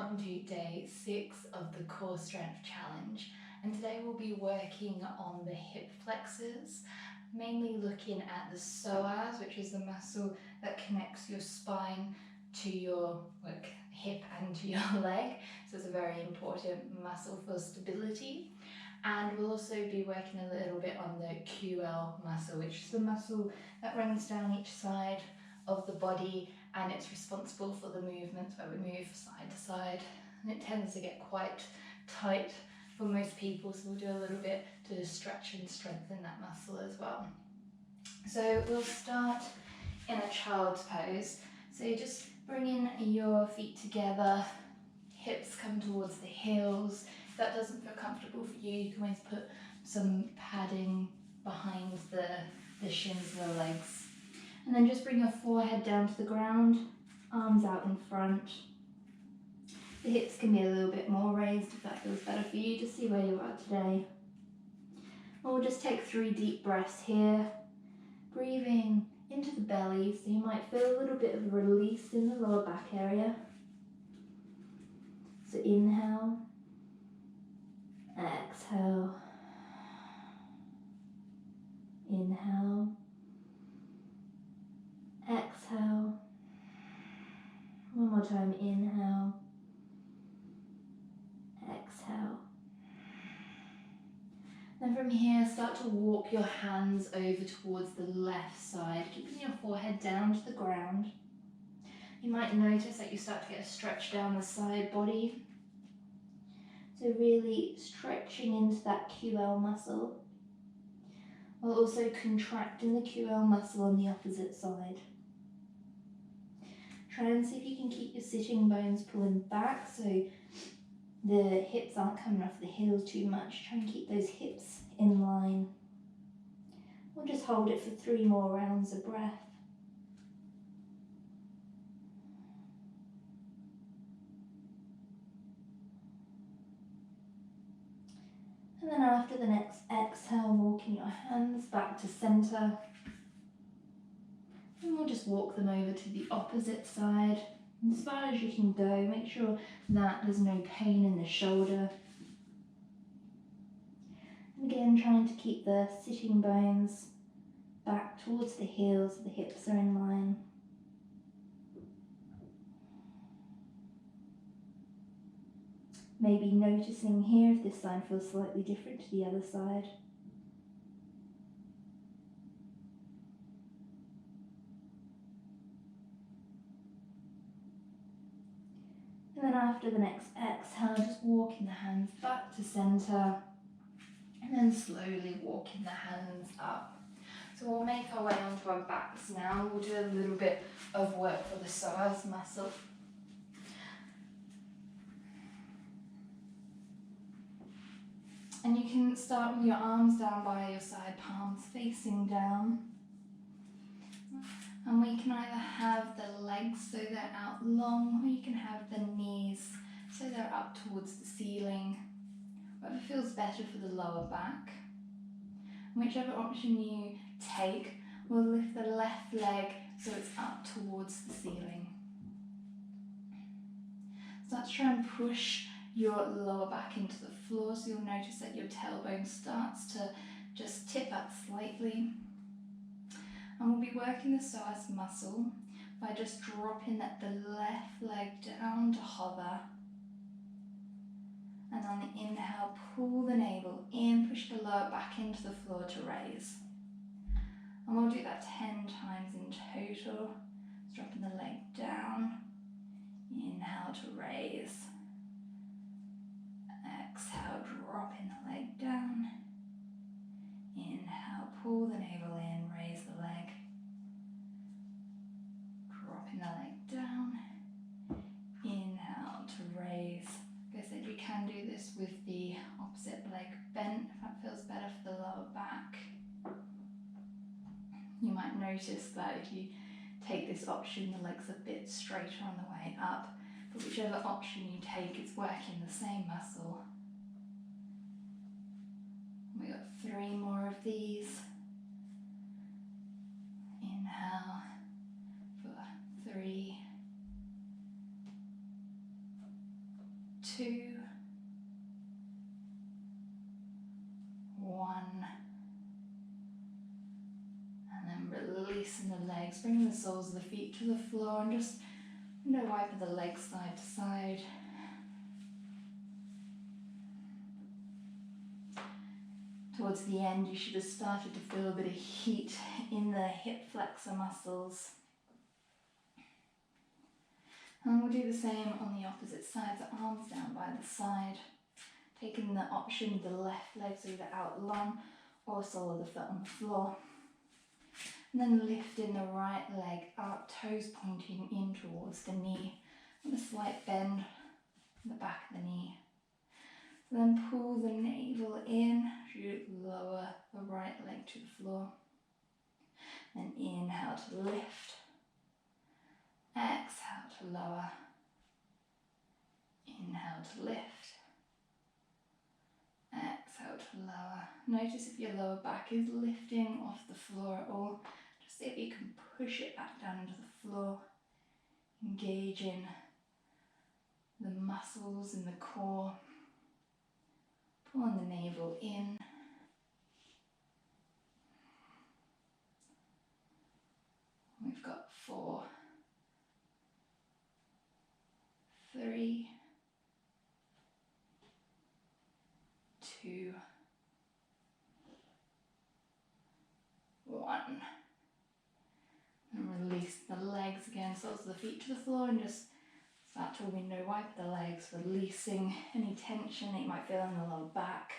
welcome to day 6 of the core strength challenge, and today we'll be working on the hip flexors, mainly looking at the psoas, which is the muscle that connects your spine to your hip and to your leg, so it's a very important muscle for stability. And we'll also be working a little bit on the QL muscle, which is the muscle that runs down each side of the body, and it's responsible for the movements where we move side to side, and it tends to get quite tight for most people, so we'll do a little bit to stretch and strengthen that muscle as well. So we'll start in a child's pose. So you just bringing your feet together, hips come towards the heels. If that doesn't feel comfortable for you, you can always put some padding behind the shins of the legs. And then just bring your forehead down to the ground, arms out in front. The hips can be a little bit more raised if that feels better for you. Just see where you are today. And we'll just take 3 deep breaths here, breathing into the belly, so you might feel a little bit of a release in the lower back area. So inhale, exhale, inhale, exhale. One more time, inhale, exhale. Then from here, start to walk your hands over towards the left side, keeping your forehead down to the ground. You might notice that you start to get a stretch down the side body. So really stretching into that QL muscle, while also contracting the QL muscle on the opposite side. Try and see if you can keep your sitting bones pulling back so the hips aren't coming off the heels too much. Try and keep those hips in line. We'll just hold it for 3 more rounds of breath. And then after the next exhale, walking your hands back to center. And we'll just walk them over to the opposite side. And as far as you can go, make sure that there's no pain in the shoulder. And again, trying to keep the sitting bones back towards the heels so the hips are in line. Maybe noticing here if this side feels slightly different to the other side. And then after the next exhale, just walking the hands back to center, and then slowly walking the hands up. So we'll make our way onto our backs now. We'll do a little bit of work for the psoas muscle. And you can start with your arms down by your side, palms facing down. And we can either have the legs so they're out long, or you can have the knees so they're up towards the ceiling. Whatever feels better for the lower back. And whichever option you take, we'll lift the left leg so it's up towards the ceiling. Start to try and push your lower back into the floor, so you'll notice that your tailbone starts to just tip up slightly. And we'll be working the psoas muscle by just dropping the left leg down to hover. And on the inhale, pull the navel in, push the lower back into the floor to raise. And we'll do that 10 times in total. Just dropping the leg down, inhale to raise. Exhale, dropping the leg down. Inhale, pull the navel in, raise the leg. Dropping the leg down. Inhale to raise. Like I said, you can do this with the opposite leg bent if that feels better for the lower back. You might notice that if you take this option, the leg's a bit straighter on the way up, but whichever option you take, it's working the same muscle. We got 3 more of these. Inhale for 3, 2, 1, and then releasing the legs, bringing the soles of the feet to the floor and just wipe the legs side to side. Towards the end, you should have started to feel a bit of heat in the hip flexor muscles. And we'll do the same on the opposite side, so arms down by the side. Taking the option of the left leg, so either out long or sole of the foot on the floor. And then lifting the right leg up, toes pointing in towards the knee, and a slight bend in the back of the knee. Then pull the navel in, you lower the right leg to the floor. Then inhale to lift, exhale to lower, inhale to lift, exhale to lower. Notice if your lower back is lifting off the floor at all. Just see if you can push it back down into the floor, engaging the muscles in the core. Pulling the navel in. We've got 4, 3, 2, 1. And release the legs again, soles of the feet to the floor, and just start to window wipe the legs, releasing any tension that you might feel in the lower back.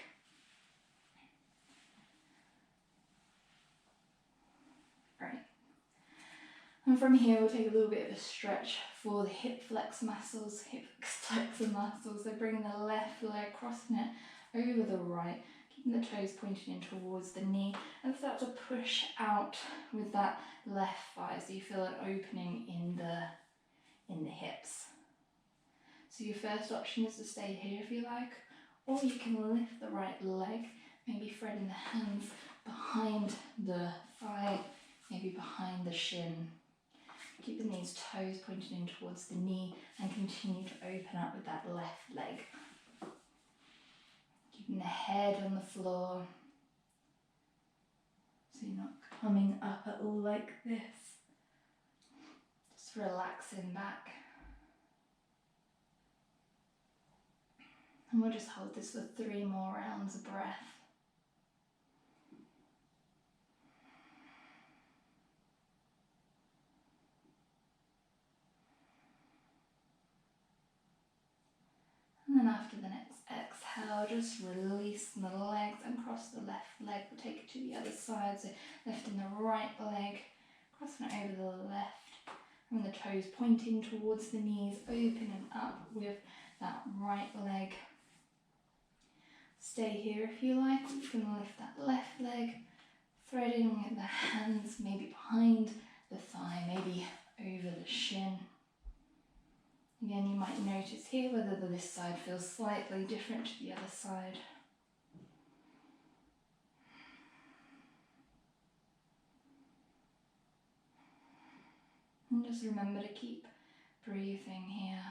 Great. And from here, we'll take a little bit of a stretch for the hip flexor muscles. So bringing the left leg, crossing it over the right, keeping the toes pointing in towards the knee, and start to push out with that left thigh, so you feel an opening in the hips. So your first option is to stay here if you like, or you can lift the right leg, maybe threading the hands behind the thigh, maybe behind the shin. Keeping these toes pointed in towards the knee and continue to open up with that left leg. Keeping the head on the floor, so you're not coming up at all like this. Just relaxing back. And we'll just hold this for 3 more rounds of breath. And then after the next exhale, just release the legs and cross the left leg. We'll take it to the other side, so lifting the right leg, crossing it over the left, and the toes pointing towards the knees, opening up with that right leg. Stay here if you like, or you can lift that left leg, threading the hands maybe behind the thigh, maybe over the shin. Again, you might notice here whether this side feels slightly different to the other side. And just remember to keep breathing here.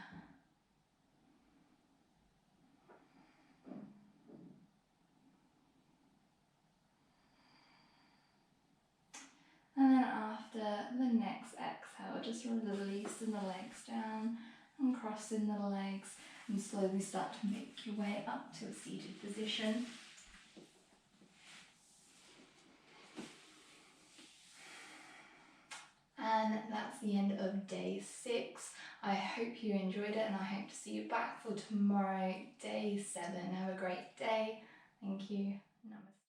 And then after the next exhale, just releasing the legs down and crossing the legs, and slowly start to make your way up to a seated position. And that's the end of day 6. I hope you enjoyed it, and I hope to see you back for tomorrow, day 7. Have a great day. Thank you. Namaste.